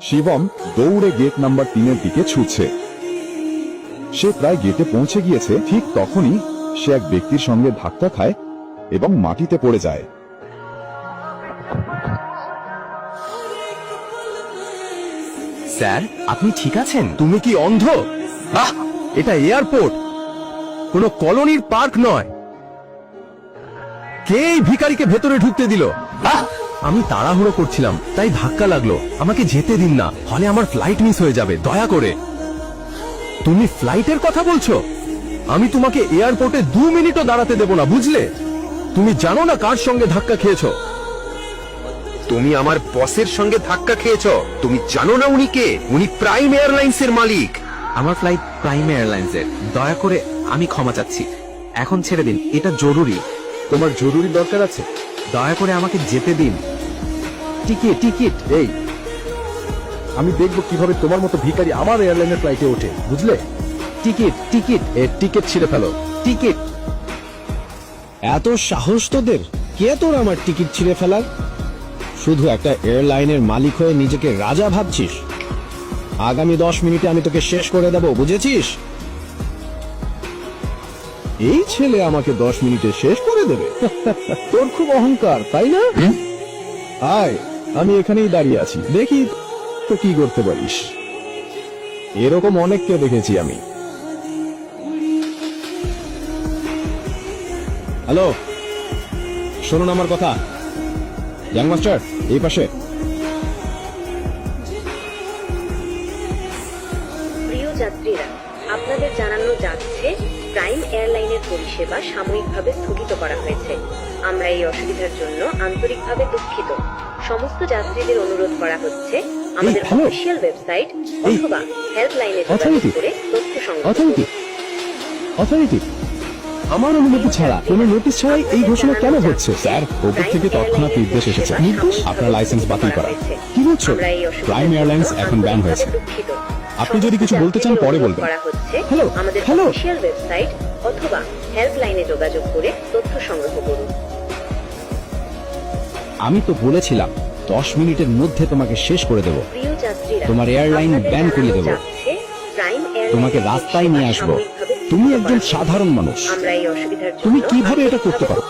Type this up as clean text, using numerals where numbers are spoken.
শিবম দৌড়ে gate number 3-এর দিকে ছুটছে। সে প্রায় গেটে পৌঁছে গিয়েছে, ঠিক তখনই সে এক ব্যক্তির সঙ্গে ধাক্কা খায় এবং মাটিতে পড়ে যায়। স্যার, আপনি ঠিক আছেন? তুমি কি অন্ধ? এটা এয়ারপোর্ট, কোনো কলোনির পার্ক নয়। কে এই ভিখারিকে ভেতরে ঢুকতে দিল? আমি তাড়াহুড়ো করছিলাম, তাই ধাক্কা লাগলো। আমাকে যেতে দিন না, হলে আমার ফ্লাইট মিস হয়ে যাবে। দয়া করে। তুমি ফ্লাইটের কথা বলছো? আমি তোমাকে এয়ারপোর্টে 2 মিনিটও দাঁড়াতে দেব না, বুঝলে? তুমি জানো না কার সঙ্গে ধাক্কা খেয়েছো? তুমি আমার বসের সঙ্গে ধাক্কা খেয়েছো। তুমি জানো না উনি কে? উনি প্রাইম এয়ারলাইন্সের মালিক। আমার ফ্লাইট প্রাইম এয়ারলাইন্সের। দয়া করে, আমি ক্ষমা চাচ্ছি। এখন ছেড়ে দিন, এটা জরুরি। তোমার জরুরি দরকার আছে? দয়া করে আমাকে যেতে দিন। টিকিট। এই, আমি দেখবো কিভাবে তোমার মতো ভিখারি আমার এয়ারলাইনের ফ্লাইটে ওঠে, বুঝলে? টিকিট। এর টিকিট ছিঁড়ে ফেলো। টিকিট। এত সাহস তোদের? কে তোর আমার টিকিট ছিঁড়ে ফেলার? শুধু একটা এয়ারলাইনের মালিক হয়ে নিজেকে রাজা ভাবছিস? আগামী 10 মিনিটে আমি তোকে শেষ করে দেব, বুঝেছিস? এই ছেলে আমাকে 10 মিনিটে শেষ করে দেবে? তোর খুব অহংকার, তাই না? আয়, আমি এখানেই দাঁড়িয়ে আছি, দেখি তো কি করতে পারিস। এরকম অনেককে দেখেছি আমি। হ্যালো, শুনুন আমার কথা। ইয়াং মাস্টার, এই পাশে। প্রিয় যাত্রীরা, আপনাদের জানানো যাচ্ছে প্রাইম এয়ারলাইনের পরিষেবা সাময়িকভাবে স্থগিত করা হয়েছে। আমরা এই অসুবিধার জন্য আন্তরিকভাবে দুঃখিত। সমস্ত যাত্রীদের অনুরোধ করা হচ্ছে আমাদের অফিসিয়াল ওয়েবসাইট অথবা হেল্পলাইনে যোগাযোগ করে তথ্য সংগ্রহ করুন। অথরিটি, আমার অনুমতি ছাড়া, কোনো নোটিশ ছাড়াই এই ঘোষণা কেন হচ্ছে? স্যার, ওপর থেকে তৎক্ষণাৎ নির্দেশ এসেছে। নির্দেশ? আপনার লাইসেন্স বাতিল করা। কি বলছো? প্রাইম এয়ারলাইন্স এখন ব্যান হয়েছে। আপনি যদি কিছু বলতে চান পরে বলবেন। হ্যালো, আমাদের অফিসিয়াল ওয়েবসাইট অথবা হেল্পলাইনে যোগাযোগ করে তথ্য সংগ্রহ করুন। আমি তো বলেছিলাম 10 মিনিটের মধ্যে তোমাকে শেষ করে দেব। প্রিয় যাত্রীরা, তোমার এয়ারলাইন ব্যান করিয়ে দেব। তোমাকে রাস্তায় নিয়ে আসবো। তুমি একজন সাধারণ মানুষ, আমরা এই অসুবিধার জন্য তুমি কিভাবে এটা করতে পারো?